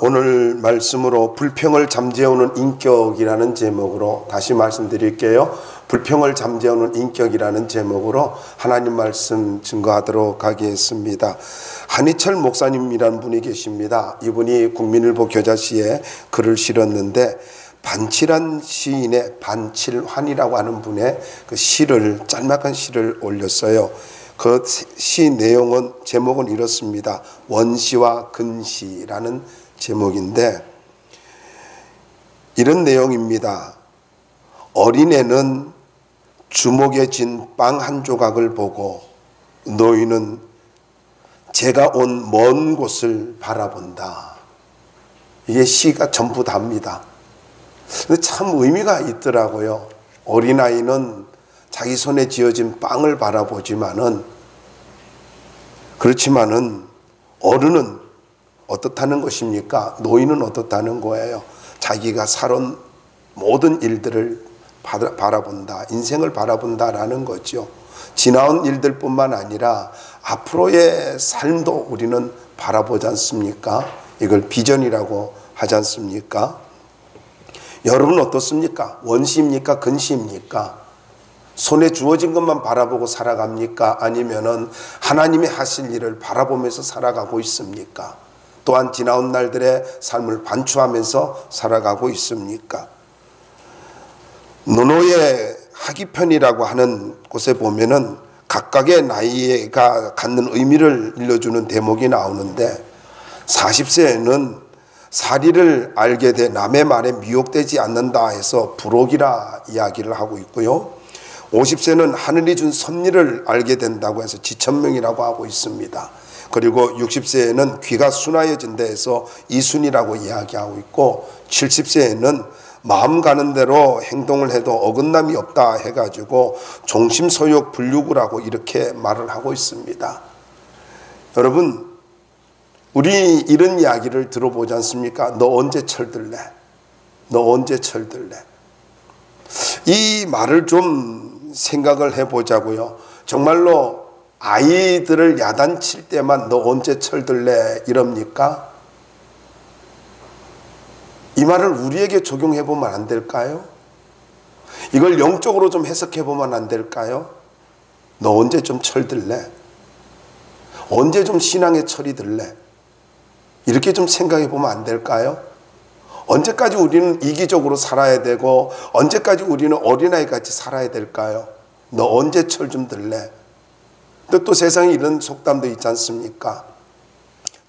오늘 말씀으로 불평을 잠재우는 인격이라는 제목으로 다시 말씀드릴게요. 불평을 잠재우는 인격이라는 제목으로 하나님 말씀 증거하도록 하겠습니다. 한희철 목사님이라는 분이 계십니다. 이분이 국민일보 교자시에 글을 실었는데 반칠한 시인의 반칠환이라고 하는 분의 그 시를, 짤막한 시를 올렸어요. 그 시 내용은, 제목은 이렇습니다. 원시와 근시라는 제목인데 이런 내용입니다. 어린애는 주먹에 쥔 빵 한 조각을 보고 노인은 제가 온 먼 곳을 바라본다. 이게 시가 전부 답니다. 근데 참 의미가 있더라고요. 어린아이는 자기 손에 쥐어진 빵을 바라보지만은, 그렇지만은 어른은 어떻다는 것입니까? 노인은 어떻다는 거예요? 자기가 살아온 모든 일들을 바라본다, 인생을 바라본다라는 거죠. 지나온 일들뿐만 아니라 앞으로의 삶도 우리는 바라보지 않습니까? 이걸 비전이라고 하지 않습니까? 여러분은 어떻습니까? 원시입니까? 근시입니까? 손에 주어진 것만 바라보고 살아갑니까? 아니면은 하나님이 하실 일을 바라보면서 살아가고 있습니까? 또한 지나온 날들의 삶을 반추하면서 살아가고 있습니까? 노노의 학이편이라고 하는 곳에 보면은 각각의 나이가 갖는 의미를 일러주는 대목이 나오는데, 40세에는 사리를 알게 돼 남의 말에 미혹되지 않는다 해서 부록이라 이야기를 하고 있고요. 50세는 하늘이 준 섭리를 알게 된다고 해서 지천명이라고 하고 있습니다. 그리고 60세에는 귀가 순하여진다 해서 이순이라고 이야기하고 있고, 70세에는 마음 가는 대로 행동을 해도 어긋남이 없다 해가지고 종심소욕 불유구라고 이렇게 말을 하고 있습니다. 여러분, 우리 이런 이야기를 들어보지 않습니까? 너 언제 철들래? 너 언제 철들래? 이 말을 좀 생각을 해보자고요. 정말로 아이들을 야단칠 때만 너 언제 철들래 이럽니까? 이 말을 우리에게 적용해 보면 안 될까요? 이걸 영적으로 좀 해석해 보면 안 될까요? 너 언제 좀 철들래? 언제 좀 신앙에 철이 들래? 이렇게 좀 생각해 보면 안 될까요? 언제까지 우리는 이기적으로 살아야 되고 언제까지 우리는 어린아이 같이 살아야 될까요? 너 언제 철 좀 들래? 또 세상에 이런 속담도 있지 않습니까?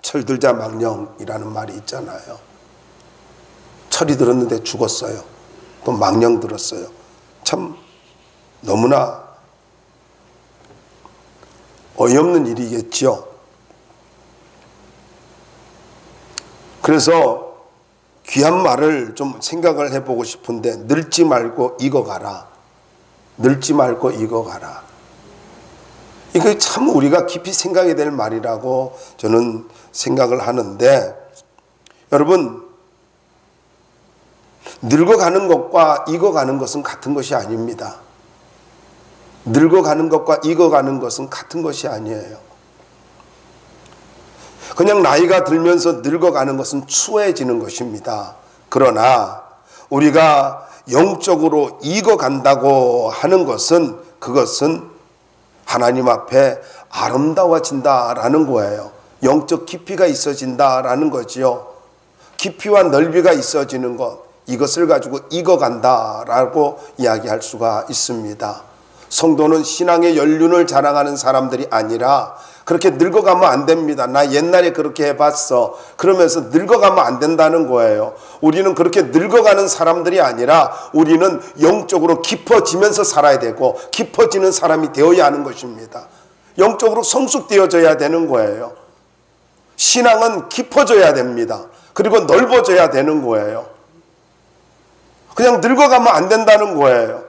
철들자 망령이라는 말이 있잖아요. 철이 들었는데 죽었어요. 또 망령 들었어요. 참 너무나 어이없는 일이겠죠. 그래서 귀한 말을 좀 생각을 해보고 싶은데, 늙지 말고 익어가라. 늙지 말고 익어가라. 이거 참 우리가 깊이 생각해야 될 말이라고 저는 생각을 하는데, 여러분, 늙어가는 것과 익어가는 것은 같은 것이 아닙니다. 늙어가는 것과 익어가는 것은 같은 것이 아니에요. 그냥 나이가 들면서 늙어가는 것은 추해지는 것입니다. 그러나 우리가 영적으로 익어간다고 하는 것은, 그것은 하나님 앞에 아름다워진다라는 거예요. 영적 깊이가 있어진다라는 거지요. 깊이와 넓이가 있어지는 것, 이것을 가지고 익어간다라고 이야기할 수가 있습니다. 성도는 신앙의 연륜을 자랑하는 사람들이 아니라 그렇게 늙어가면 안 됩니다. 나 옛날에 그렇게 해봤어. 그러면서 늙어가면 안 된다는 거예요. 우리는 그렇게 늙어가는 사람들이 아니라 우리는 영적으로 깊어지면서 살아야 되고 깊어지는 사람이 되어야 하는 것입니다. 영적으로 성숙되어져야 되는 거예요. 신앙은 깊어져야 됩니다. 그리고 넓어져야 되는 거예요. 그냥 늙어가면 안 된다는 거예요.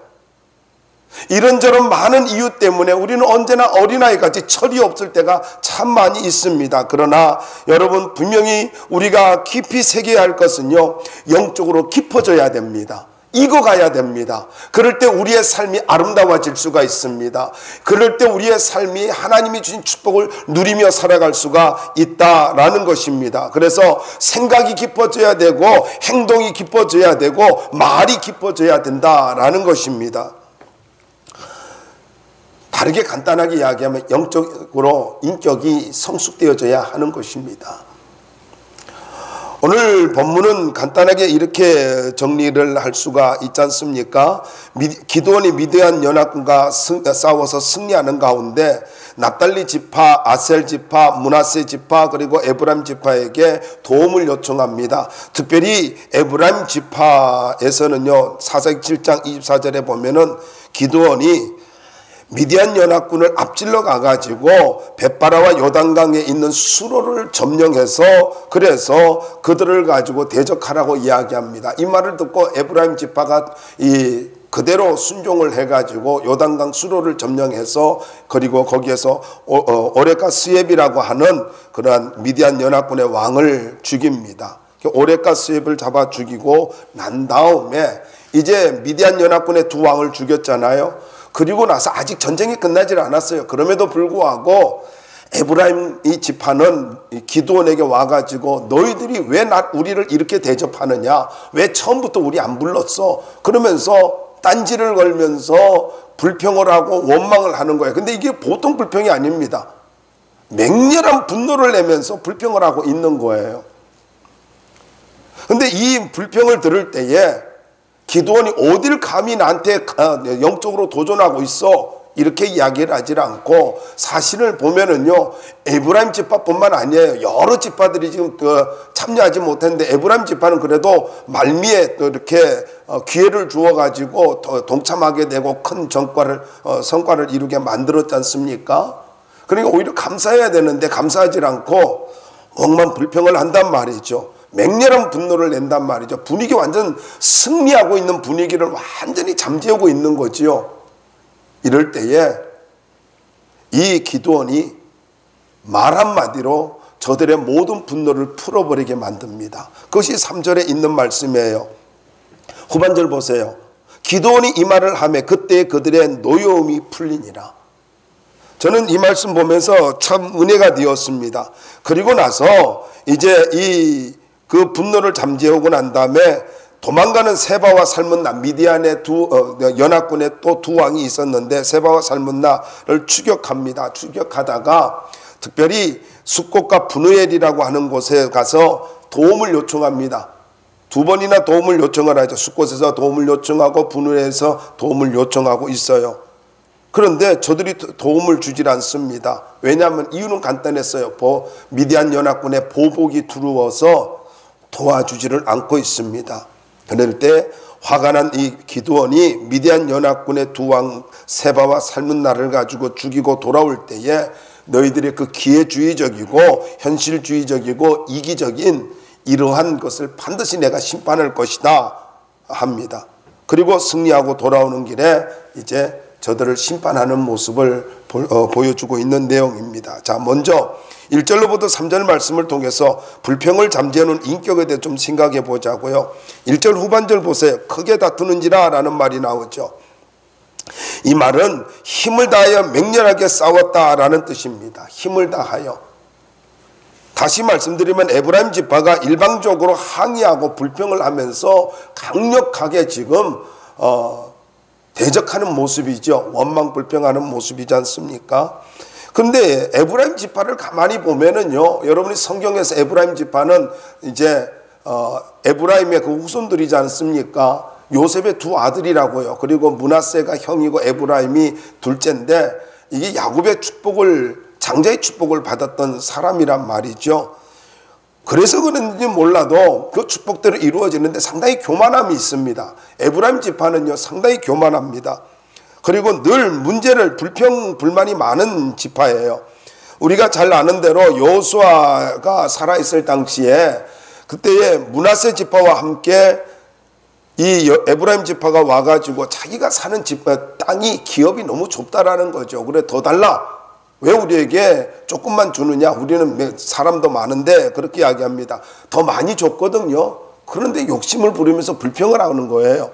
이런저런 많은 이유 때문에 우리는 언제나 어린아이같이 철이 없을 때가 참 많이 있습니다. 그러나 여러분, 분명히 우리가 깊이 새겨야 할 것은요, 영적으로 깊어져야 됩니다. 익어가야 됩니다. 그럴 때 우리의 삶이 아름다워질 수가 있습니다. 그럴 때 우리의 삶이 하나님이 주신 축복을 누리며 살아갈 수가 있다라는 것입니다. 그래서 생각이 깊어져야 되고 행동이 깊어져야 되고 말이 깊어져야 된다라는 것입니다. 다르게 간단하게 이야기하면 영적으로 인격이 성숙되어져야 하는 것입니다. 오늘 본문은 간단하게 이렇게 정리를 할 수가 있지 않습니까? 기드온이 미디안 연합군과 싸워서 승리하는 가운데 납달리 지파, 아셀 지파, 므낫세 지파 그리고 에브라임 지파에게 도움을 요청합니다. 특별히 에브라임 지파에서는요, 사사기 7장 24절에 보면은 기드온이 미디안 연합군을 앞질러 가가지고 벳바라와 요단강에 있는 수로를 점령해서 그래서 그들을 가지고 대적하라고 이야기합니다. 이 말을 듣고 에브라임 지파가 그대로 순종을 해가지고 요단강 수로를 점령해서 그리고 거기에서 오레카 스옙이라고 하는 그러한 미디안 연합군의 왕을 죽입니다. 오레카 스옙을 잡아 죽이고 난 다음에 이제 미디안 연합군의 두 왕을 죽였잖아요. 그리고 나서 아직 전쟁이 끝나질 않았어요. 그럼에도 불구하고 에브라임 이 지파는 기드온에게 와가지고 너희들이 왜 우리를 이렇게 대접하느냐? 왜 처음부터 우리 안 불렀어? 그러면서 딴지를 걸면서 불평을 하고 원망을 하는 거예요. 근데 이게 보통 불평이 아닙니다. 맹렬한 분노를 내면서 불평을 하고 있는 거예요. 근데 이 불평을 들을 때에 기드온이 어딜 감히 나한테 영적으로 도전하고 있어? 이렇게 이야기를 하질 않고 사실을 보면은요, 에브라임 지파뿐만 아니에요. 여러 지파들이 지금 참여하지 못했는데 에브라임 지파는 그래도 말미에 또 이렇게 기회를 주어가지고 동참하게 되고 큰 성과를 이루게 만들었지 않습니까? 그러니까 오히려 감사해야 되는데 감사하지 않고 엉만 불평을 한단 말이죠. 맹렬한 분노를 낸단 말이죠. 분위기 완전 승리하고 있는 분위기를 완전히 잠재우고 있는 거지요. 이럴 때에 이 기드온이 말 한마디로 저들의 모든 분노를 풀어버리게 만듭니다. 그것이 3절에 있는 말씀이에요. 후반절 보세요. 기드온이 이 말을 하매 그때 그들의 노여움이 풀리니라. 저는 이 말씀 보면서 참 은혜가 되었습니다. 그리고 나서 이제 그 분노를 잠재우고 난 다음에 도망가는 세바와 살문나, 미디안의 연합군에 또 두 왕이 있었는데 세바와 살문나를 추격합니다. 추격하다가 특별히 숫곳과 분우엘이라고 하는 곳에 가서 도움을 요청합니다. 두 번이나 도움을 요청을 하죠. 숫곳에서 도움을 요청하고 분우엘에서 도움을 요청하고 있어요. 그런데 저들이 도움을 주질 않습니다. 왜냐하면 이유는 간단했어요. 미디안 연합군의 보복이 두려워서 도와주지를 않고 있습니다. 그럴 때 화가 난 이 기드온이 미디안 연합군의 두 왕 세바와 살문나를 가지고 죽이고 돌아올 때에 너희들의 그 기회주의적이고 현실주의적이고 이기적인 이러한 것을 반드시 내가 심판할 것이다 합니다. 그리고 승리하고 돌아오는 길에 이제 저들을 심판하는 모습을 보여주고 있는 내용입니다. 자, 먼저 1절로부터 3절 말씀을 통해서 불평을 잠재우는 인격에 대해 좀 생각해 보자고요. 1절 후반절 보세요. 크게 다투는지라 라는 말이 나오죠. 이 말은 힘을 다하여 맹렬하게 싸웠다라는 뜻입니다. 힘을 다하여. 다시 말씀드리면 에브라임 지파가 일방적으로 항의하고 불평을 하면서 강력하게 지금 대적하는 모습이죠. 원망불평하는 모습이지 않습니까? 그런데 에브라임 지파를 가만히 보면은요, 여러분이 성경에서 에브라임 지파는 이제 에브라임의 그 후손들이지 않습니까? 요셉의 두 아들이라고요. 그리고 므낫세가 형이고 에브라임이 둘째인데 이게 야곱의 장자의 축복을 받았던 사람이란 말이죠. 그래서 그런지 몰라도 그 축복대로 이루어지는데 상당히 교만함이 있습니다. 에브라임 지파는요, 상당히 교만합니다. 그리고 늘 문제를 불만이 많은 지파예요. 우리가 잘 아는 대로 여호수아가 살아있을 당시에 그때에 므낫세 지파와 함께 이 에브라임 지파가 와가지고 자기가 사는 땅이 기업이 너무 좁다라는 거죠. 그래, 더 달라. 왜 우리에게 조금만 주느냐? 우리는 사람도 많은데 그렇게 이야기합니다. 더 많이 줬거든요. 그런데 욕심을 부리면서 불평을 하는 거예요.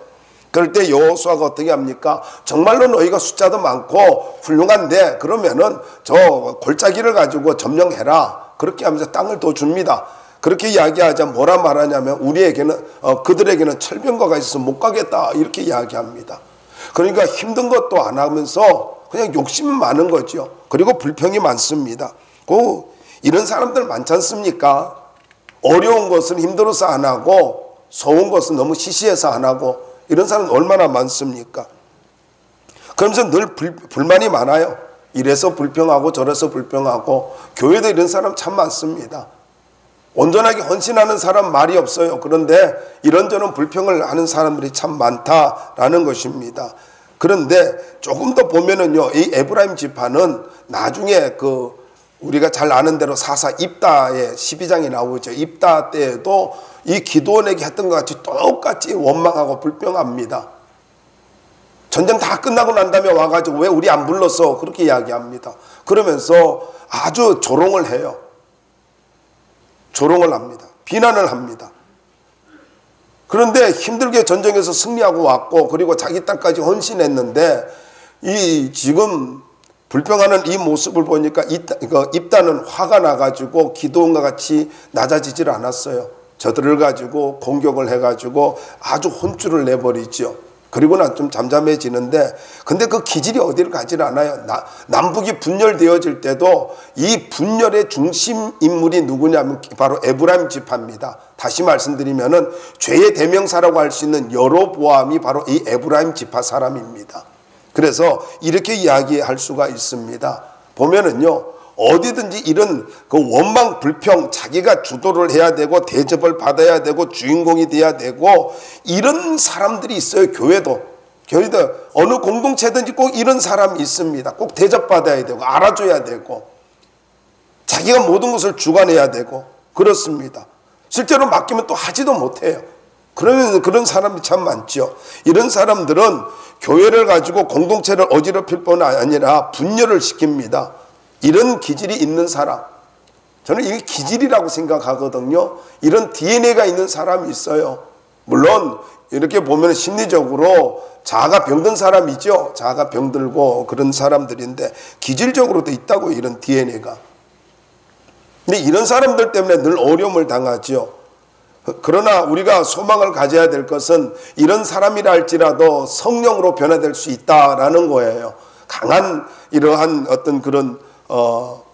그럴 때 여호수아가 어떻게 합니까? 정말로 너희가 숫자도 많고 훌륭한데 그러면은 저 골짜기를 가지고 점령해라. 그렇게 하면서 땅을 더 줍니다. 그렇게 이야기하자 뭐라 말하냐면 우리에게는 그들에게는 철병거가 있어서 못 가겠다 이렇게 이야기합니다. 그러니까 힘든 것도 안 하면서 그냥 욕심이 많은 거죠. 그리고 불평이 많습니다. 이런 사람들 많지 않습니까? 어려운 것은 힘들어서 안 하고 좋은 것은 너무 시시해서 안 하고 이런 사람 얼마나 많습니까? 그러면서 늘 불만이 많아요. 이래서 불평하고 저래서 불평하고 교회도 이런 사람 참 많습니다. 온전하게 헌신하는 사람 말이 없어요. 그런데 이런저런 불평을 하는 사람들이 참 많다라는 것입니다. 그런데 조금 더 보면은요, 이 에브라임 지파는 나중에 우리가 잘 아는 대로 사사 입다의 12장이 나오죠. 입다 때에도 이 기드온에게 했던 것 같이 똑같이 원망하고 불평합니다. 전쟁 다 끝나고 난 다음에 와가지고 왜 우리 안 불렀어? 그렇게 이야기합니다. 그러면서 아주 조롱을 해요. 조롱을 합니다. 비난을 합니다. 그런데 힘들게 전쟁에서 승리하고 왔고 그리고 자기 땅까지 헌신했는데 이 지금 불평하는 이 모습을 보니까 입다는 화가 나가지고 기드온과 같이 낮아지질 않았어요. 저들을 가지고 공격을 해가지고 아주 혼쭐을 내버리죠. 그리고 난 좀 잠잠해지는데 근데 그 기질이 어디를 가질 않아요. 남북이 분열되어질 때도 이 분열의 중심 인물이 누구냐면 바로 에브라임 지파입니다. 다시 말씀드리면은 죄의 대명사라고 할 수 있는 여로보암이 바로 이 에브라임 지파 사람입니다. 그래서 이렇게 이야기할 수가 있습니다. 보면은요, 어디든지 이런 원망 불평, 자기가 주도를 해야 되고 대접을 받아야 되고 주인공이 돼야 되고 이런 사람들이 있어요. 교회도 어느 공동체든지 꼭 이런 사람이 있습니다. 꼭 대접받아야 되고 알아줘야 되고 자기가 모든 것을 주관해야 되고 그렇습니다. 실제로 맡기면 또 하지도 못해요. 그러면 그런 사람이 참 많죠. 이런 사람들은 교회를 가지고 공동체를 어지럽힐 뿐 아니라 분열을 시킵니다. 이런 기질이 있는 사람, 저는 이게 기질이라고 생각하거든요. 이런 DNA가 있는 사람이 있어요. 물론 이렇게 보면 심리적으로 자아가 병든 사람이죠. 자아가 병들고 그런 사람들인데 기질적으로도 있다고, 이런 DNA가. 근데 이런 사람들 때문에 늘 어려움을 당하죠. 그러나 우리가 소망을 가져야 될 것은 이런 사람이라 할지라도 성령으로 변화될 수 있다라는 거예요. 강한 이러한 어떤 그런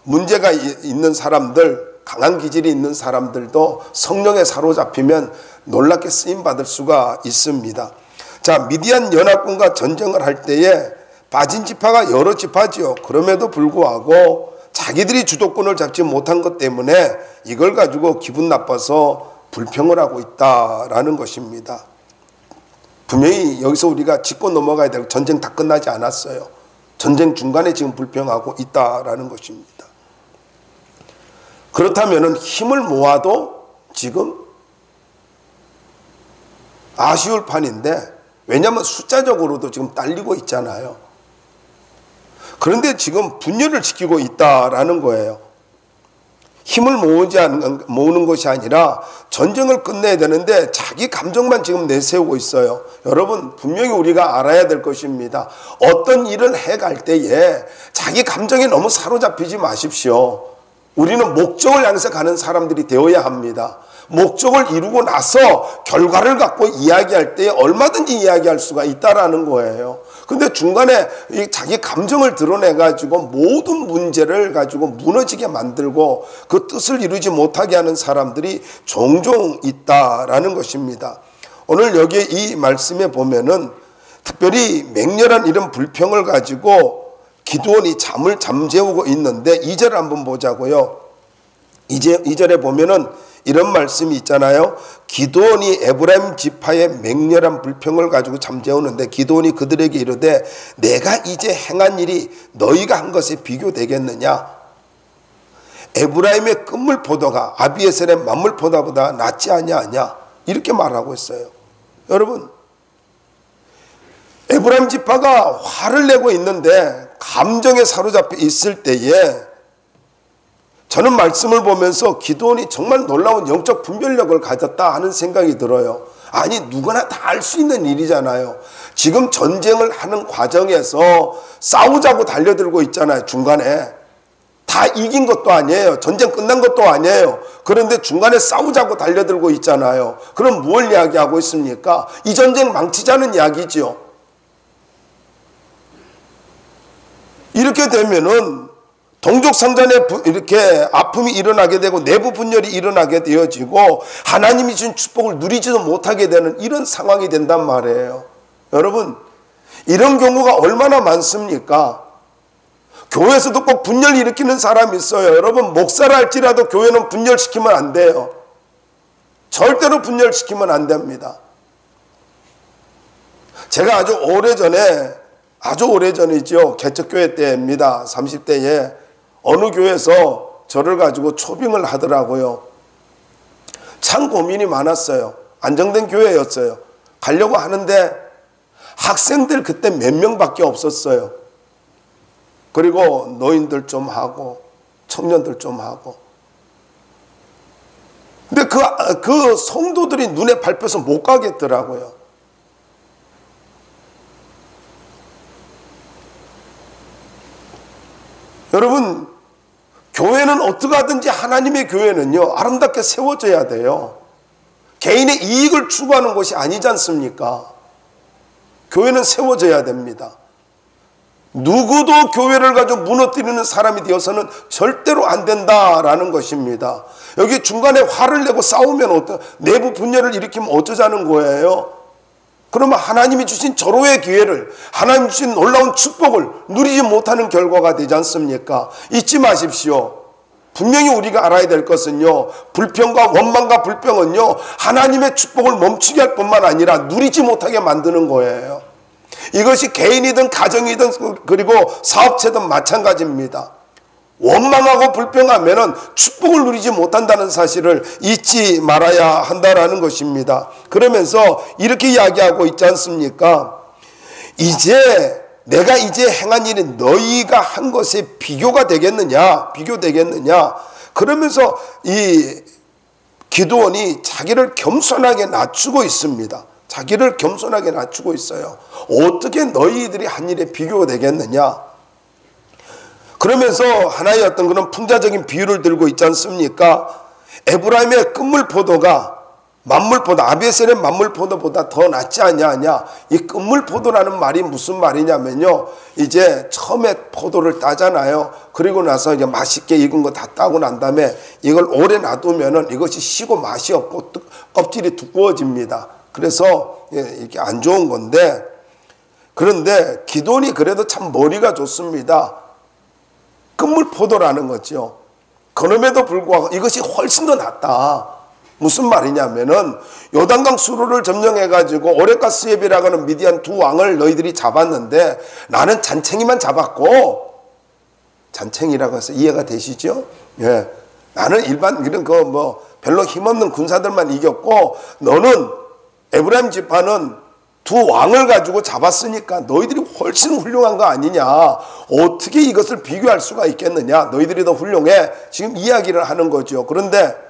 문제가 있는 사람들, 강한 기질이 있는 사람들도 성령에 사로잡히면 놀랍게 쓰임받을 수가 있습니다. 자, 미디안 연합군과 전쟁을 할 때에 빠진 지파가 여러 지파지요. 그럼에도 불구하고 자기들이 주도권을 잡지 못한 것 때문에 이걸 가지고 기분 나빠서 불평을 하고 있다라는 것입니다. 분명히 여기서 우리가 짚고 넘어가야 되고, 전쟁 다 끝나지 않았어요. 전쟁 중간에 지금 불평하고 있다라는 것입니다. 그렇다면 힘을 모아도 지금 아쉬울 판인데, 왜냐하면 숫자적으로도 지금 딸리고 있잖아요. 그런데 지금 분열을 시키고 있다라는 거예요. 힘을 모으는 것이 아니라 전쟁을 끝내야 되는데 자기 감정만 지금 내세우고 있어요. 여러분, 분명히 우리가 알아야 될 것입니다. 어떤 일을 해갈 때에 자기 감정에 너무 사로잡히지 마십시오. 우리는 목적을 향해서 가는 사람들이 되어야 합니다. 목적을 이루고 나서 결과를 갖고 이야기할 때 얼마든지 이야기할 수가 있다라는 거예요. 근데 중간에 자기 감정을 드러내가지고 모든 문제를 가지고 무너지게 만들고 그 뜻을 이루지 못하게 하는 사람들이 종종 있다라는 것입니다. 오늘 여기에 이 말씀에 보면은 특별히 맹렬한 이런 불평을 가지고 기드온이 잠재우고 있는데 2절 한번 보자고요. 2절에 보면은 이런 말씀이 있잖아요. 기드온이 에브라임 지파의 맹렬한 불평을 가지고 잠재우는데 기드온이 그들에게 이르되 내가 이제 행한 일이 너희가 한 것에 비교되겠느냐? 에브라임의 끝물포도가 아비에셀의 만물포도보다 낫지 아니하냐? 이렇게 말하고 있어요. 여러분, 에브라임 지파가 화를 내고 있는데 감정에 사로잡혀 있을 때에 저는 말씀을 보면서 기드온이 정말 놀라운 영적 분별력을 가졌다 하는 생각이 들어요. 아니, 누구나 다 할 수 있는 일이잖아요. 지금 전쟁을 하는 과정에서 싸우자고 달려들고 있잖아요. 중간에 다 이긴 것도 아니에요. 전쟁 끝난 것도 아니에요. 그런데 중간에 싸우자고 달려들고 있잖아요. 그럼 뭘 이야기하고 있습니까? 이 전쟁 망치자는 이야기지요. 이렇게 되면은 동족 상잔에 이렇게 아픔이 일어나게 되고 내부 분열이 일어나게 되어지고 하나님이 주신 축복을 누리지도 못하게 되는 이런 상황이 된단 말이에요. 여러분, 이런 경우가 얼마나 많습니까? 교회에서도 꼭 분열 일으키는 사람이 있어요. 여러분, 목사를 할지라도 교회는 분열시키면 안 돼요. 절대로 분열시키면 안 됩니다. 제가 아주 오래전이죠. 개척교회 때입니다. 30대에 어느 교회에서 저를 가지고 초빙을 하더라고요. 참 고민이 많았어요. 안정된 교회였어요. 가려고 하는데 학생들 그때 몇 명밖에 없었어요. 그리고 노인들 좀 하고 청년들 좀 하고. 근데 그 성도들이 눈에 밟혀서 못 가겠더라고요. 여러분, 교회는 어떻게 하든지 하나님의 교회는요, 아름답게 세워져야 돼요. 개인의 이익을 추구하는 것이 아니지 않습니까? 교회는 세워져야 됩니다. 누구도 교회를 가지고 무너뜨리는 사람이 되어서는 절대로 안 된다라는 것입니다. 여기 중간에 화를 내고 싸우면 내부 분열을 일으키면 어쩌자는 거예요? 그러면 하나님이 주신 절호의 기회를, 하나님이 주신 놀라운 축복을 누리지 못하는 결과가 되지 않습니까? 잊지 마십시오. 분명히 우리가 알아야 될 것은요, 불평과 원망과 불평은요, 하나님의 축복을 멈추게 할 뿐만 아니라 누리지 못하게 만드는 거예요. 이것이 개인이든 가정이든 그리고 사업체든 마찬가지입니다. 원망하고 불평하면은 축복을 누리지 못한다는 사실을 잊지 말아야 한다라는 것입니다. 그러면서 이렇게 이야기하고 있지 않습니까? 내가 이제 행한 일이 너희가 한 것에 비교가 되겠느냐? 비교되겠느냐? 그러면서 이 기드온이 자기를 겸손하게 낮추고 있습니다. 자기를 겸손하게 낮추고 있어요. 어떻게 너희들이 한 일에 비교가 되겠느냐? 그러면서 하나의 어떤 그런 풍자적인 비유를 들고 있지 않습니까? 에브라임의 끝물포도가 만물포도, 아비에셀의 만물포도보다 더 낫지 않냐. 이 끝물포도라는 말이 무슨 말이냐면요, 이제 처음에 포도를 따잖아요. 그리고 나서 이제 맛있게 익은 거 다 따고 난 다음에 이걸 오래 놔두면은 이것이 시고 맛이 없고 껍질이 두꺼워집니다. 그래서 이렇게 안 좋은 건데, 그런데 기드온이 그래도 참 머리가 좋습니다. 끝물포도라는 거죠. 그럼에도 불구하고 이것이 훨씬 더 낫다. 무슨 말이냐면은 요단강 수로를 점령해가지고 오렉과 스엡이라고 하는 미디안 두 왕을 너희들이 잡았는데 나는 잔챙이만 잡았고, 잔챙이라고 해서 이해가 되시죠? 예. 나는 일반 이런 별로 힘없는 군사들만 이겼고, 너는 에브라임 지파는 두 왕을 가지고 잡았으니까 너희들이 훨씬 훌륭한 거 아니냐. 어떻게 이것을 비교할 수가 있겠느냐. 너희들이 더 훌륭해. 지금 이야기를 하는 거죠. 그런데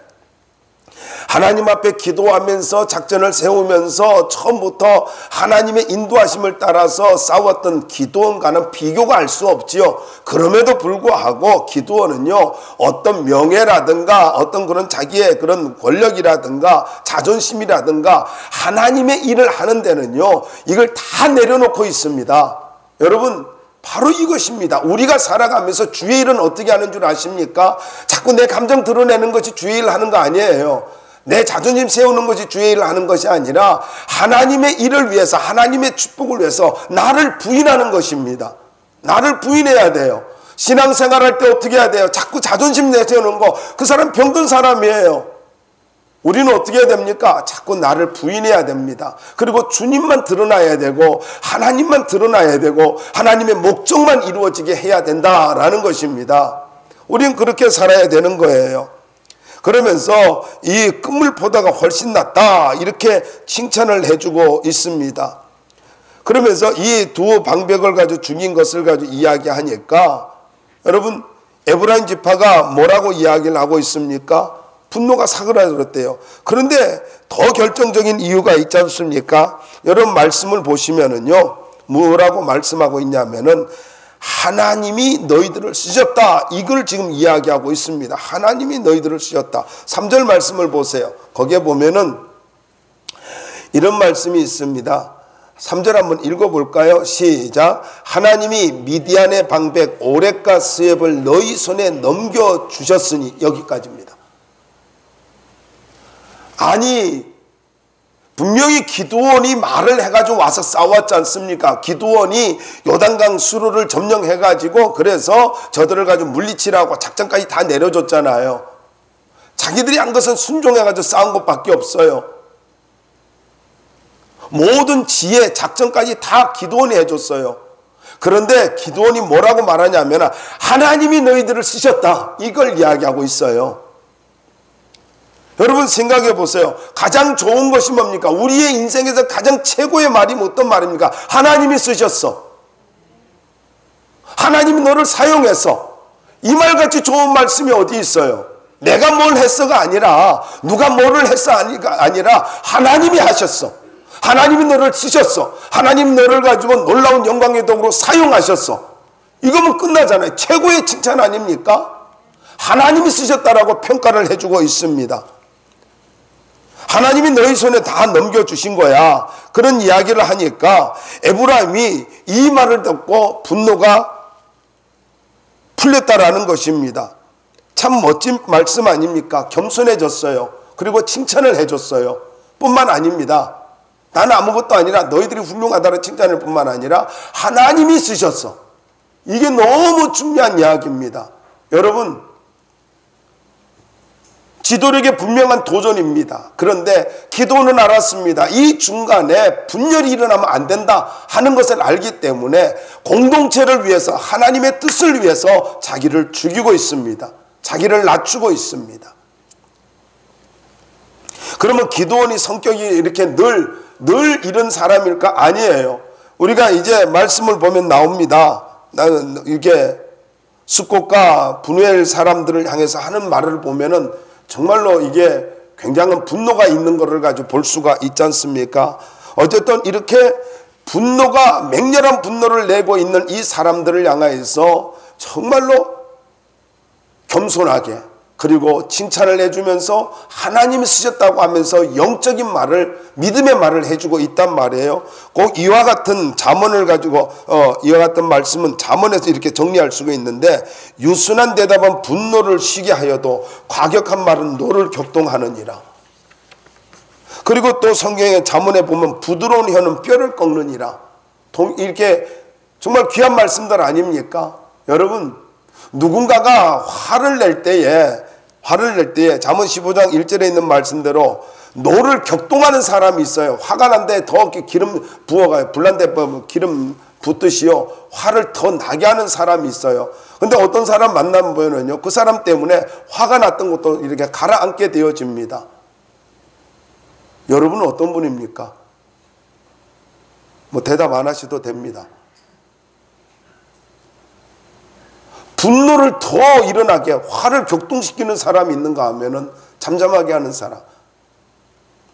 하나님 앞에 기도하면서 작전을 세우면서 처음부터 하나님의 인도하심을 따라서 싸웠던 기드온과는 비교가 할 수 없지요. 그럼에도 불구하고 기드온은요, 어떤 명예라든가 어떤 그런 자기의 그런 권력이라든가 자존심이라든가 하나님의 일을 하는 데는요, 이걸 다 내려놓고 있습니다. 여러분, 바로 이것입니다. 우리가 살아가면서 주의 일은 어떻게 하는 줄 아십니까? 자꾸 내 감정 드러내는 것이 주의 일을 하는 거 아니에요. 내 자존심 세우는 것이 주의 일을 하는 것이 아니라 하나님의 일을 위해서, 하나님의 축복을 위해서 나를 부인하는 것입니다. 나를 부인해야 돼요. 신앙생활할 때 어떻게 해야 돼요? 자꾸 자존심 내세우는 거, 그 사람 병든 사람이에요. 우리는 어떻게 해야 됩니까? 자꾸 나를 부인해야 됩니다. 그리고 주님만 드러나야 되고 하나님만 드러나야 되고 하나님의 목적만 이루어지게 해야 된다라는 것입니다. 우리는 그렇게 살아야 되는 거예요. 그러면서 이 끝물포도가 훨씬 낫다, 이렇게 칭찬을 해주고 있습니다. 그러면서 이 두 방백을 가지고 죽인 것을 가지고 이야기하니까, 여러분, 에브라임 지파가 뭐라고 이야기를 하고 있습니까? 분노가 사그라들었대요. 그런데 더 결정적인 이유가 있지 않습니까? 여러분 말씀을 보시면은요, 뭐라고 말씀하고 있냐면은 하나님이 너희들을 쓰셨다, 이걸 지금 이야기하고 있습니다. 하나님이 너희들을 쓰셨다. 3절 말씀을 보세요. 거기에 보면은 이런 말씀이 있습니다. 3절 한번 읽어볼까요? 시작. 하나님이 미디안의 방백 오렉과 스웹을 너희 손에 넘겨주셨으니, 여기까지입니다. 아니, 분명히 기드온이 말을 해가지고 와서 싸웠지 않습니까? 기드온이 요단강 수로를 점령해가지고 그래서 저들을 가지고 물리치라고 작전까지 다 내려줬잖아요. 자기들이 한 것은 순종해가지고 싸운 것밖에 없어요. 모든 지혜, 작전까지 다 기드온이 해줬어요. 그런데 기드온이 뭐라고 말하냐면 하나님이 너희들을 쓰셨다, 이걸 이야기하고 있어요. 여러분 생각해 보세요. 가장 좋은 것이 뭡니까? 우리의 인생에서 가장 최고의 말이 어떤 말입니까? 하나님이 쓰셨어. 하나님이 너를 사용해서. 이 말같이 좋은 말씀이 어디 있어요? 내가 뭘 했어가 아니라, 누가 뭐를 했어 아니라 하나님이 하셨어. 하나님이 너를 쓰셨어. 하나님 너를 가지고 놀라운 영광의 도구로 사용하셨어. 이거면 끝나잖아요. 최고의 칭찬 아닙니까? 하나님이 쓰셨다라고 평가를 해주고 있습니다. 하나님이 너희 손에 다 넘겨주신 거야. 그런 이야기를 하니까 에브라임이 이 말을 듣고 분노가 풀렸다라는 것입니다. 참 멋진 말씀 아닙니까? 겸손해졌어요. 그리고 칭찬을 해줬어요. 뿐만 아닙니다. 나는 아무것도 아니라 너희들이 훌륭하다는 칭찬일 뿐만 아니라 하나님이 쓰셨어. 이게 너무 중요한 이야기입니다. 여러분, 지도력의 분명한 도전입니다. 그런데 기도는 알았습니다. 이 중간에 분열이 일어나면 안 된다 하는 것을 알기 때문에 공동체를 위해서, 하나님의 뜻을 위해서 자기를 죽이고 있습니다. 자기를 낮추고 있습니다. 그러면 기도원이 성격이 이렇게 늘 이런 사람일까? 아니에요. 우리가 이제 말씀을 보면 나옵니다. 나는 이게 숫곳과 분우엘 사람들을 향해서 하는 말을 보면은 정말로 이게 굉장한 분노가 있는 것을 가지고 볼 수가 있지 않습니까? 어쨌든 이렇게 분노가, 맹렬한 분노를 내고 있는 이 사람들을 향해서 정말로 겸손하게, 그리고 칭찬을 해주면서 하나님이 쓰셨다고 하면서 영적인 말을, 믿음의 말을 해주고 있단 말이에요. 꼭 이와 같은 잠언을 가지고 이와 같은 말씀은 잠언에서 이렇게 정리할 수가 있는데, 유순한 대답은 분노를 쉬게 하여도 과격한 말은 노를 격동하느니라. 그리고 또 성경의 잠언에 보면 부드러운 혀는 뼈를 꺾느니라. 이렇게 정말 귀한 말씀들 아닙니까? 여러분, 누군가가 화를 낼 때에 잠언 15장 1절에 있는 말씀대로 노를 격동하는 사람이 있어요. 화가 난데 더 기름 부어가요. 불난데 기름 붓듯이요, 화를 더 나게 하는 사람이 있어요. 근데 어떤 사람 만나면 보면요, 그 사람 때문에 화가 났던 것도 이렇게 가라앉게 되어집니다. 여러분은 어떤 분입니까? 뭐 대답 안 하셔도 됩니다. 분노를 더 일어나게, 화를 격동시키는 사람이 있는가 하면은 잠잠하게 하는 사람,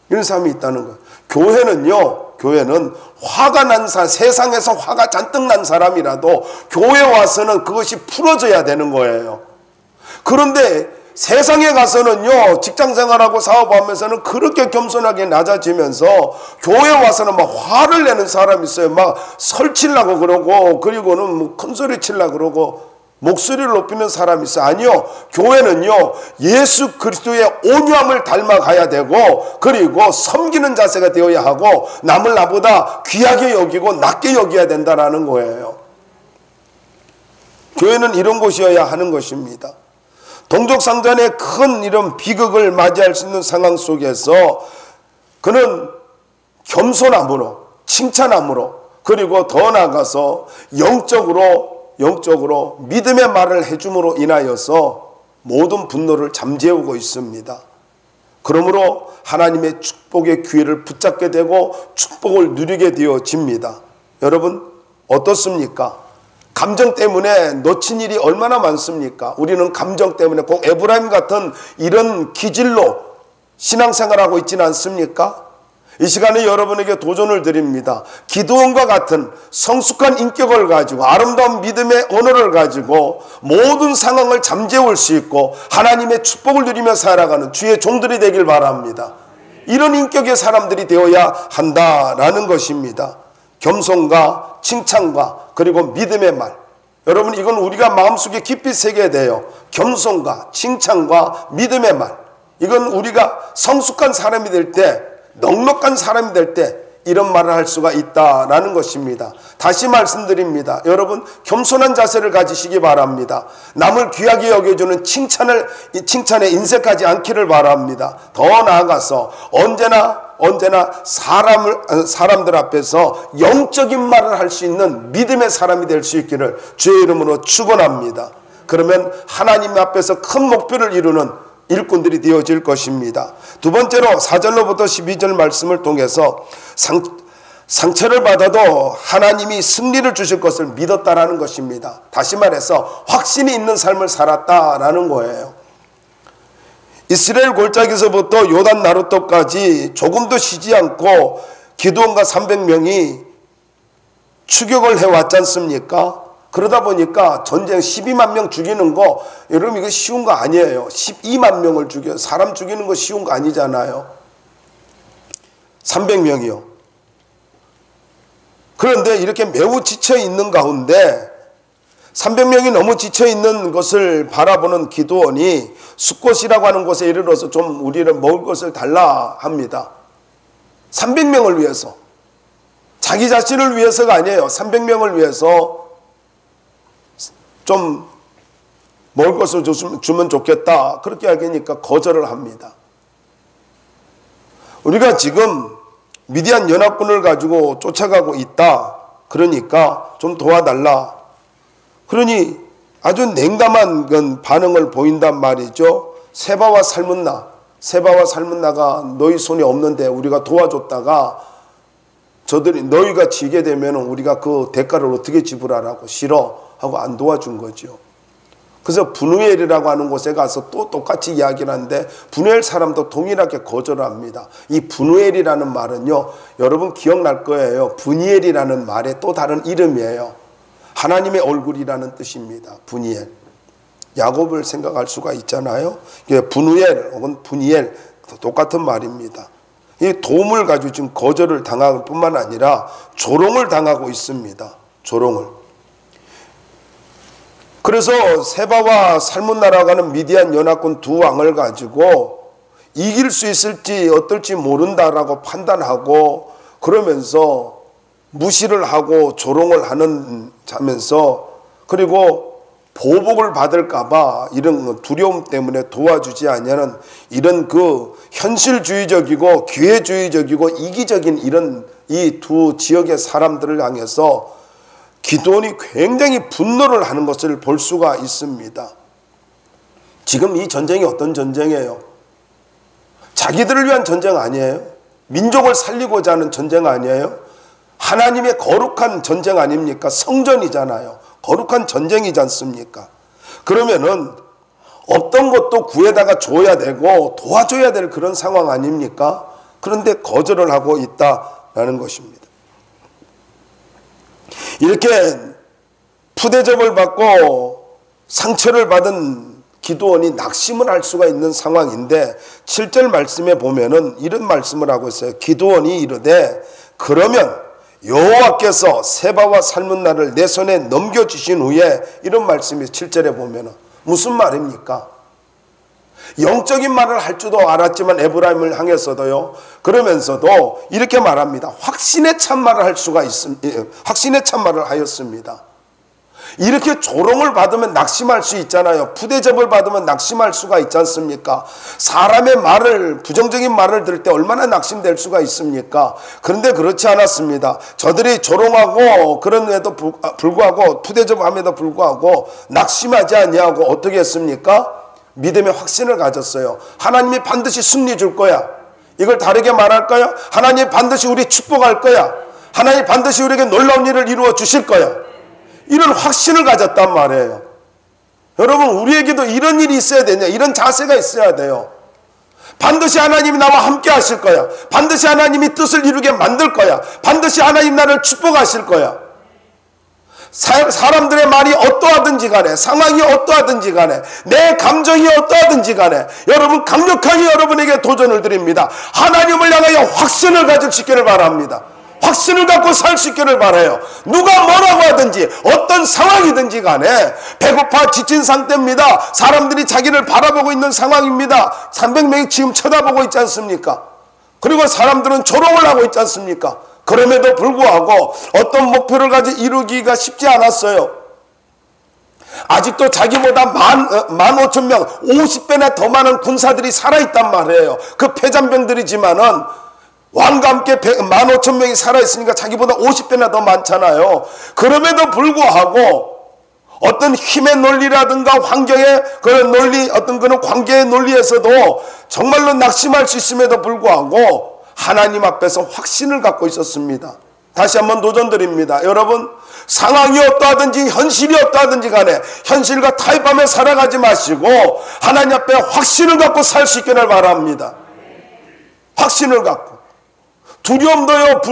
이런 사람이 있다는 거예요. 교회는 화가 난 사람, 세상에서 화가 잔뜩 난 사람이라도 교회 와서는 그것이 풀어져야 되는 거예요. 그런데 세상에 가서는요, 직장생활하고 사업하면서는 그렇게 겸손하게 낮아지면서 교회 와서는 막 화를 내는 사람이 있어요. 막 설치려고 그러고, 그리고는 뭐 큰소리 치려고 그러고 목소리를 높이는 사람이 있어요. 아니요, 교회는요, 예수 그리스도의 온유함을 닮아가야 되고, 그리고 섬기는 자세가 되어야 하고, 남을 나보다 귀하게 여기고 낮게 여겨야 된다는 거예요. 교회는 이런 곳이어야 하는 것입니다. 동족상전의 큰 이런 비극을 맞이할 수 있는 상황 속에서 그는 겸손함으로, 칭찬함으로, 그리고 더 나아가서 영적으로 믿음의 말을 해줌으로 인하여서 모든 분노를 잠재우고 있습니다. 그러므로 하나님의 축복의 기회를 붙잡게 되고 축복을 누리게 되어집니다. 여러분 어떻습니까? 감정 때문에 놓친 일이 얼마나 많습니까? 우리는 감정 때문에 꼭 에브라임 같은 이런 기질로 신앙생활하고 있지는 않습니까? 이 시간에 여러분에게 도전을 드립니다. 기드온과 같은 성숙한 인격을 가지고 아름다운 믿음의 언어를 가지고 모든 상황을 잠재울 수 있고 하나님의 축복을 누리며 살아가는 주의 종들이 되길 바랍니다. 이런 인격의 사람들이 되어야 한다라는 것입니다. 겸손과 칭찬과 그리고 믿음의 말, 여러분 이건 우리가 마음속에 깊이 새겨야 돼요. 겸손과 칭찬과 믿음의 말, 이건 우리가 성숙한 사람이 될 때, 넉넉한 사람이 될 때 이런 말을 할 수가 있다라는 것입니다. 다시 말씀드립니다. 여러분 겸손한 자세를 가지시기 바랍니다. 남을 귀하게 여겨주는 칭찬에 인색하지 않기를 바랍니다. 더 나아가서 언제나 사람들 앞에서 영적인 말을 할 수 있는 믿음의 사람이 될 수 있기를 주의 이름으로 축원합니다. 그러면 하나님 앞에서 큰 목표를 이루는 일꾼들이 되어질 것입니다. 두 번째로 4절로부터 12절 말씀을 통해서 상처를 받아도 하나님이 승리를 주실 것을 믿었다라는 것입니다. 다시 말해서 확신이 있는 삶을 살았다라는 거예요. 이스라엘 골짜기에서부터 요단 나루토까지 조금도 쉬지 않고 기드온과 300명이 추격을 해왔지 않습니까? 그러다 보니까 전쟁 12만 명 죽이는 거, 여러분 이거 쉬운 거 아니에요. 12만 명을 죽여, 사람 죽이는 거 쉬운 거 아니잖아요. 300명이요. 그런데 이렇게 매우 지쳐 있는 가운데 300명이 너무 지쳐 있는 것을 바라보는 기드온이 숫곳이라고 하는 곳에 이르러서 좀 우리를 먹을 것을 달라 합니다. 300명을 위해서, 자기 자신을 위해서가 아니에요. 300명을 위해서 좀 먹을 것을 주면 좋겠다, 그렇게 하니까 거절을 합니다. 우리가 지금 미디안 연합군을 가지고 쫓아가고 있다, 그러니까 좀 도와달라, 그러니 아주 냉담한 반응을 보인단 말이죠. 세바와 살문나가 너희 손에 없는데 우리가 도와줬다가 너희가 지게 되면 우리가 그 대가를 어떻게 지불하라고, 싫어 하고 안 도와준 거죠. 그래서 분우엘이라고 하는 곳에 가서 또 똑같이 이야기를 하는데 분우엘 사람도 동일하게 거절합니다. 이 분우엘이라는 말은요, 여러분 기억날 거예요. 분이엘이라는 말의 또 다른 이름이에요. 하나님의 얼굴이라는 뜻입니다. 분이엘. 야곱을 생각할 수가 있잖아요. 분우엘 혹은 분이엘 똑같은 말입니다. 이 도움을 가지고 지금 거절을 당할 뿐만 아니라 조롱을 당하고 있습니다. 조롱을. 그래서 세바와 살문나라고 하는 미디안 연합군 두 왕을 가지고 이길 수 있을지 어떨지 모른다라고 판단하고, 그러면서 무시를 하고 조롱을 하면서, 그리고 보복을 받을까봐 이런 두려움 때문에 도와주지 않냐는 이런 그 현실주의적이고 기회주의적이고 이기적인 이런 이 두 지역의 사람들을 향해서 기드온이 굉장히 분노를 하는 것을 볼 수가 있습니다. 지금 이 전쟁이 어떤 전쟁이에요? 자기들을 위한 전쟁 아니에요? 민족을 살리고자 하는 전쟁 아니에요? 하나님의 거룩한 전쟁 아닙니까? 성전이잖아요. 거룩한 전쟁이지 않습니까? 그러면은 없던 것도 구해다가 줘야 되고 도와줘야 될 그런 상황 아닙니까? 그런데 거절을 하고 있다라는 것입니다. 이렇게 푸대접을 받고 상처를 받은 기드온이 낙심을 할 수가 있는 상황인데 7절 말씀에 보면은 이런 말씀을 하고 있어요. 기드온이 이르되 그러면 여호와께서 세바와 살문나를 내 손에 넘겨주신 후에, 이런 말씀이 7절에 보면은 무슨 말입니까? 영적인 말을 할 줄도 알았지만 에브라임을 향해서도요, 그러면서도 이렇게 말합니다. 확신의 참말을 할 수가 있습니다. 확신의 참말을 하였습니다. 이렇게 조롱을 받으면 낙심할 수 있잖아요. 푸대접을 받으면 낙심할 수가 있지 않습니까? 사람의 말을, 부정적인 말을 들을 때 얼마나 낙심될 수가 있습니까? 그런데 그렇지 않았습니다. 저들이 조롱하고 그런데도 불구하고, 푸대접함에도 불구하고 낙심하지 아니하고 어떻게 했습니까? 믿음의 확신을 가졌어요. 하나님이 반드시 승리 줄 거야. 이걸 다르게 말할까요? 하나님이 반드시 우리 축복할 거야. 하나님이 반드시 우리에게 놀라운 일을 이루어 주실 거야. 이런 확신을 가졌단 말이에요. 여러분, 우리에게도 이런 일이 있어야 되냐, 이런 자세가 있어야 돼요. 반드시 하나님이 나와 함께 하실 거야. 반드시 하나님이 뜻을 이루게 만들 거야. 반드시 하나님 나를 축복하실 거야. 사람들의 말이 어떠하든지 간에, 상황이 어떠하든지 간에, 내 감정이 어떠하든지 간에, 여러분 강력하게 여러분에게 도전을 드립니다. 하나님을 향하여 확신을 가질 수 있기를 바랍니다. 확신을 갖고 살 수 있기를 바라요. 누가 뭐라고 하든지, 어떤 상황이든지 간에, 배고파 지친 상태입니다. 사람들이 자기를 바라보고 있는 상황입니다. 300명이 지금 쳐다보고 있지 않습니까? 그리고 사람들은 조롱을 하고 있지 않습니까? 그럼에도 불구하고 어떤 목표를 가지고 이루기가 쉽지 않았어요. 아직도 자기보다 15,000명, 50배나 더 많은 군사들이 살아있단 말이에요. 그 패잔병들이지만은 왕과 함께 15,000명이 살아있으니까 자기보다 50배나 더 많잖아요. 그럼에도 불구하고 어떤 힘의 논리라든가 환경의 그런 논리, 어떤 그런 관계의 논리에서도 정말로 낙심할 수 있음에도 불구하고 하나님 앞에서 확신을 갖고 있었습니다. 다시 한번 도전드립니다. 여러분, 상황이 어떠하든지 현실이 어떠하든지 간에 현실과 타협하며 살아가지 마시고 하나님 앞에 확신을 갖고 살 수 있기를 바랍니다. 확신을 갖고. 두려움도요,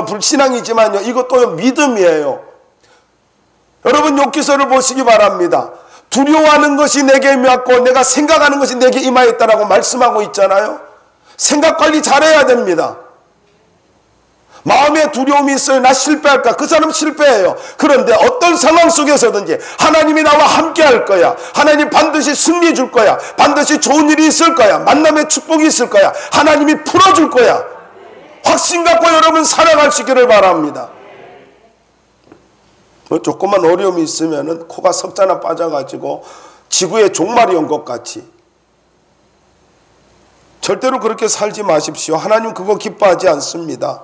불신앙이지만요, 이것도요, 믿음이에요. 여러분, 욥기서를 보시기 바랍니다. 두려워하는 것이 내게 임하였고 내가 생각하는 것이 내게 임하였다라고 말씀하고 있잖아요. 생각 관리 잘해야 됩니다. 마음에 두려움이 있어요. 나 실패할까? 그 사람 실패해요. 그런데 어떤 상황 속에서든지 하나님이 나와 함께 할 거야. 하나님 반드시 승리 줄 거야. 반드시 좋은 일이 있을 거야. 만남의 축복이 있을 거야. 하나님이 풀어줄 거야. 확신 갖고 여러분 살아갈 수 있기를 바랍니다. 조금만 어려움이 있으면은 코가 석자나 빠져가지고 지구에 종말이 온 것 같이. 절대로 그렇게 살지 마십시오. 하나님 그거 기뻐하지 않습니다.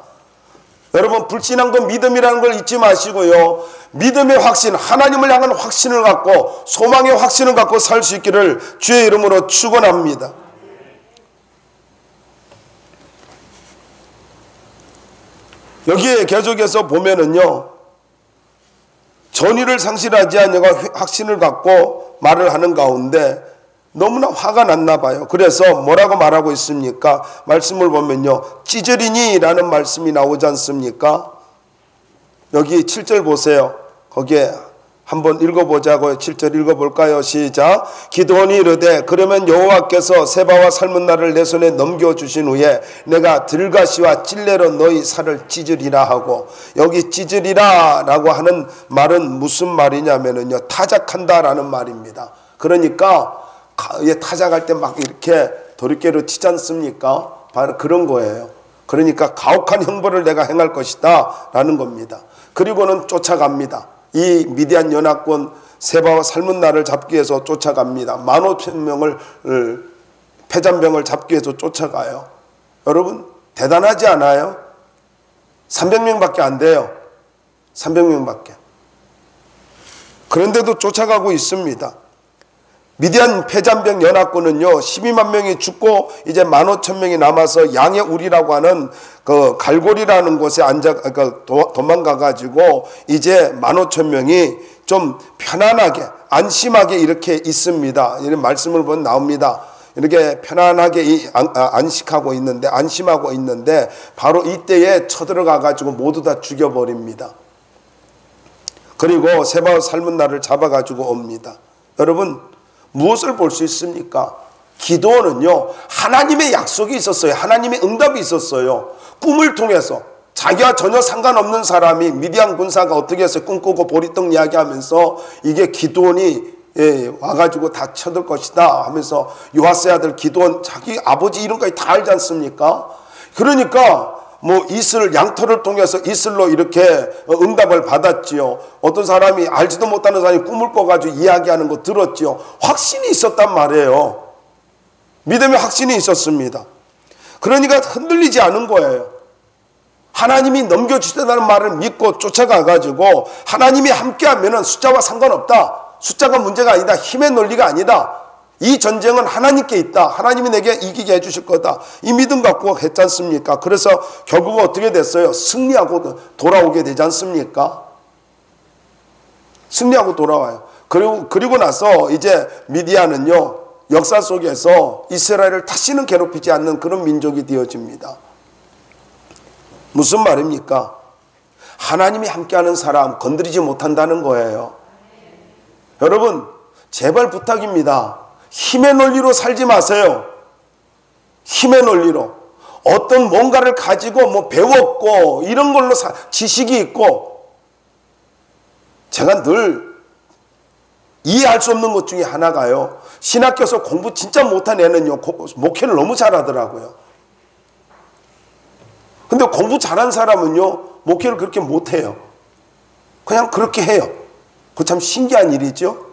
여러분, 불신앙도 믿음이라는 걸 잊지 마시고요. 믿음의 확신, 하나님을 향한 확신을 갖고, 소망의 확신을 갖고 살 수 있기를 주의 이름으로 축원합니다. 여기에 계속해서 보면은요, 전의를 상실하지 않냐고 확신을 갖고 말을 하는 가운데 너무나 화가 났나 봐요. 그래서 뭐라고 말하고 있습니까? 말씀을 보면요, 찌질이니 라는 말씀이 나오지 않습니까? 여기 7절 보세요. 거기에 한번 읽어보자고요. 7절 읽어볼까요? 시작. 기드온이 이르되 그러면 여호와께서 세바와 삶은 나를 내 손에 넘겨주신 후에 내가 들가시와 찔레로 너희 살을 찢으리라 하고, 여기 찢으리라 라고 하는 말은 무슨 말이냐면요, 타작한다 라는 말입니다. 그러니까 타작할 때 막 이렇게 도리깨로 치지 않습니까? 바로 그런 거예요. 그러니까 가혹한 형벌을 내가 행할 것이다 라는 겁니다. 그리고는 쫓아갑니다. 이 미디안 연합군 세바와 삶은 나를 잡기 위해서 쫓아갑니다. 15,000명을 패잔병을 잡기 위해서 쫓아가요. 여러분, 대단하지 않아요? 300명밖에 안 돼요. 300명밖에. 그런데도 쫓아가고 있습니다. 미디안 패잔병 연합군은요, 12만 명이 죽고 이제 15,000명이 남아서 양의 우리라고 하는 그 갈고리라는 곳에 도망가 가지고 이제 15,000명이 좀 편안하게 안심하게 이렇게 있습니다. 이런 말씀을 보면 나옵니다. 이렇게 편안하게 안식하고 있는데, 안심하고 있는데 바로 이때에 쳐들어가 가지고 모두 다 죽여버립니다. 그리고 세바와 삶은 나를 잡아 가지고 옵니다. 여러분, 무엇을 볼 수 있습니까? 기드온은요, 하나님의 약속이 있었어요. 하나님의 응답이 있었어요. 꿈을 통해서 자기와 전혀 상관없는 사람이 미디안 군사가 어떻게 해서 꿈꾸고 보리떡 이야기하면서 이게 기드온이 와가지고 다 쳐들 것이다 하면서 요아스의 아들 기드온 자기 아버지 이름까지 다 알지 않습니까? 그러니까 뭐 이슬, 양털을 통해서 이슬로 이렇게 응답을 받았지요. 어떤 사람이 알지도 못하는 사람이 꿈을 꿔가지고 이야기하는 거 들었지요. 확신이 있었단 말이에요. 믿음의 확신이 있었습니다. 그러니까 흔들리지 않은 거예요. 하나님이 넘겨주시다는 말을 믿고 쫓아가가지고 하나님이 함께하면 숫자와 상관없다. 숫자가 문제가 아니다. 힘의 논리가 아니다. 이 전쟁은 하나님께 있다. 하나님이 내게 이기게 해주실 거다. 이 믿음 갖고 했지 않습니까? 그래서 결국은 어떻게 됐어요? 승리하고 돌아오게 되지 않습니까? 승리하고 돌아와요. 그리고 나서 이제 미디안은요, 역사 속에서 이스라엘을 다시는 괴롭히지 않는 그런 민족이 되어집니다. 무슨 말입니까? 하나님이 함께하는 사람 건드리지 못한다는 거예요. 여러분, 제발 부탁입니다. 힘의 논리로 살지 마세요. 힘의 논리로. 어떤 뭔가를 가지고 뭐 배웠고 이런 걸로 지식이 있고, 제가 늘 이해할 수 없는 것 중에 하나가요, 신학교에서 공부 진짜 못한 애는요 목회를 너무 잘하더라고요. 근데 공부 잘한 사람은요 목회를 그렇게 못해요. 그냥 그렇게 해요. 그거 참 신기한 일이죠.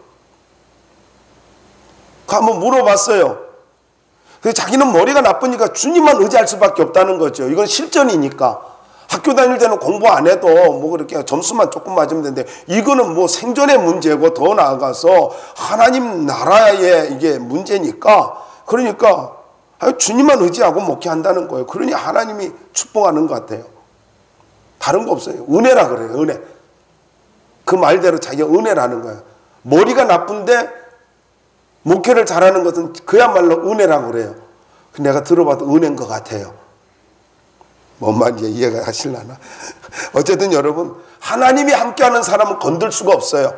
그 한번 물어봤어요. 그래서 자기는 머리가 나쁘니까 주님만 의지할 수밖에 없다는 거죠. 이건 실전이니까. 학교 다닐 때는 공부 안 해도 뭐 그렇게 점수만 조금 맞으면 되는데, 이거는 뭐 생존의 문제고 더 나아가서 하나님 나라의 이게 문제니까, 그러니까 주님만 의지하고 목회한다는 거예요. 그러니 하나님이 축복하는 것 같아요. 다른 거 없어요. 은혜라 그래요. 은혜. 그 말대로 자기가 은혜라는 거예요. 머리가 나쁜데 목회를 잘하는 것은 그야말로 은혜라고 그래요. 내가 들어봐도 은혜인 것 같아요. 뭔 말인지 이해가 하실라나? 어쨌든 여러분, 하나님이 함께하는 사람은 건들 수가 없어요.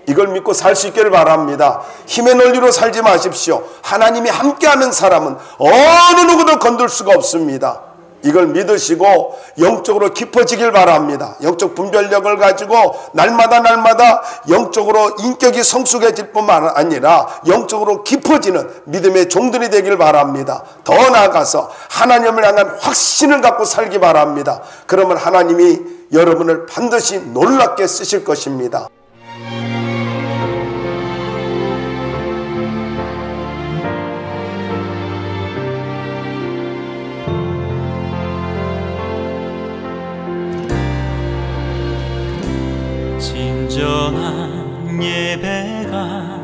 이걸 믿고 살 수 있기를 바랍니다. 힘의 논리로 살지 마십시오. 하나님이 함께하는 사람은 어느 누구도 건들 수가 없습니다. 이걸 믿으시고 영적으로 깊어지길 바랍니다. 영적 분별력을 가지고 날마다 영적으로 인격이 성숙해질 뿐만 아니라 영적으로 깊어지는 믿음의 종들이 되길 바랍니다. 더 나아가서 하나님을 향한 확신을 갖고 살기 바랍니다. 그러면 하나님이 여러분을 반드시 놀랍게 쓰실 것입니다. 진정한 예배가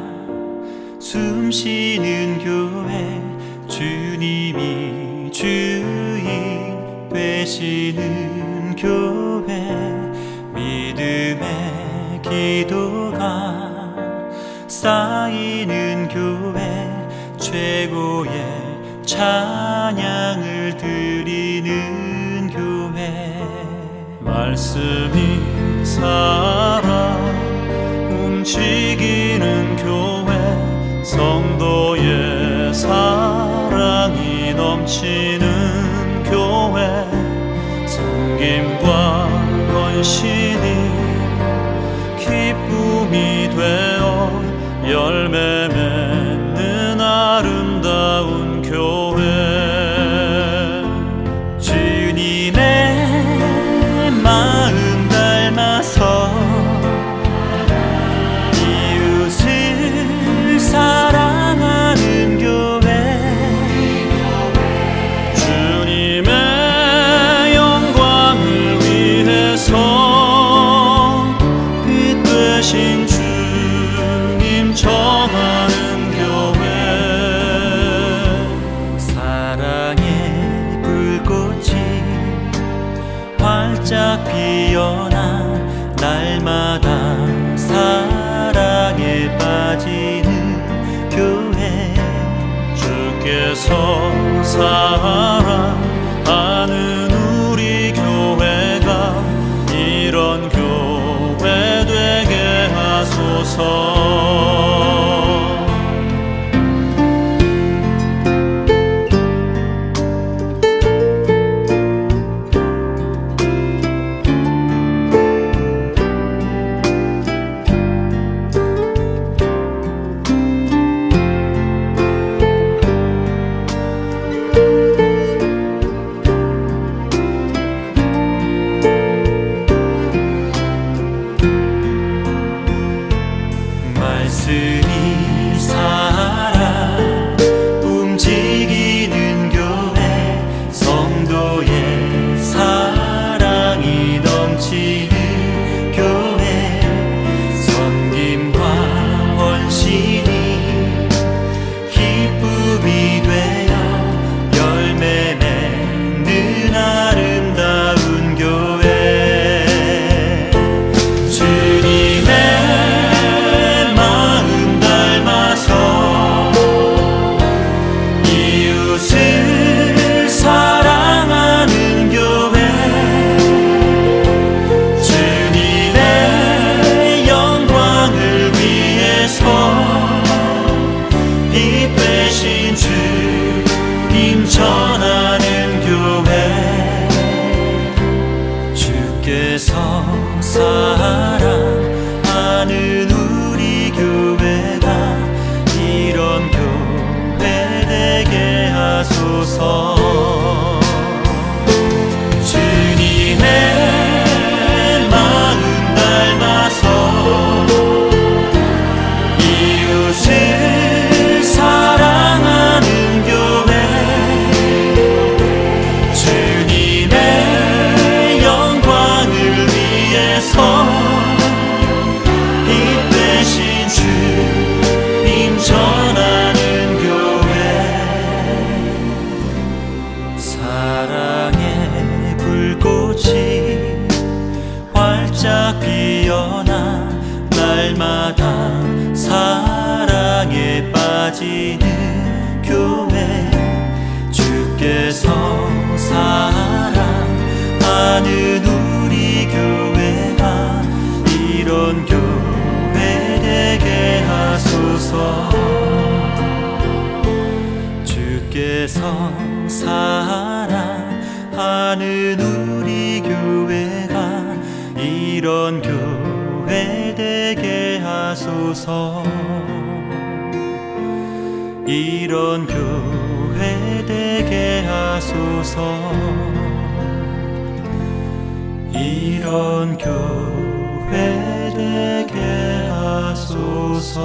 숨쉬는 교회, 주님이 주인 되시는 교회, 믿음의 기도가 쌓이는 교회, 최고의 찬양을 드리는 교회, 말씀이 살아 움직이는 교회, 성도의 사랑이 넘치는 교회, 섬김과 헌신이 기쁨이 되어 열매 맺는 아름다운 교회, 주님의 마음 닮아서 이웃을 사랑하는 교회, 주님의 영광을 위해서 빛 되신 주님 전하는 교회, 사랑의 불꽃이 활짝 피어나 날마다 사랑에 빠지는 교회, 주께서 사랑하는 우리 교회가 이런 교회 되게 하소서. 하소서. 주님의 마음 닮아서 이웃을 사랑하는 교회, 주님의 영광을 위해서 빛 되신 주님 전하는 교회, 사랑의 불꽃이 활짝 피어나 날마다 사랑에 빠지는 교회, 주께서 사랑하는 우리 교회가 이런 교회 되게 하소서. 주께서 사랑하는 우리 교회가 이런 교회 되게 하소서. 이런 교회 되게 하소서. 이런 교회 되게 하소서.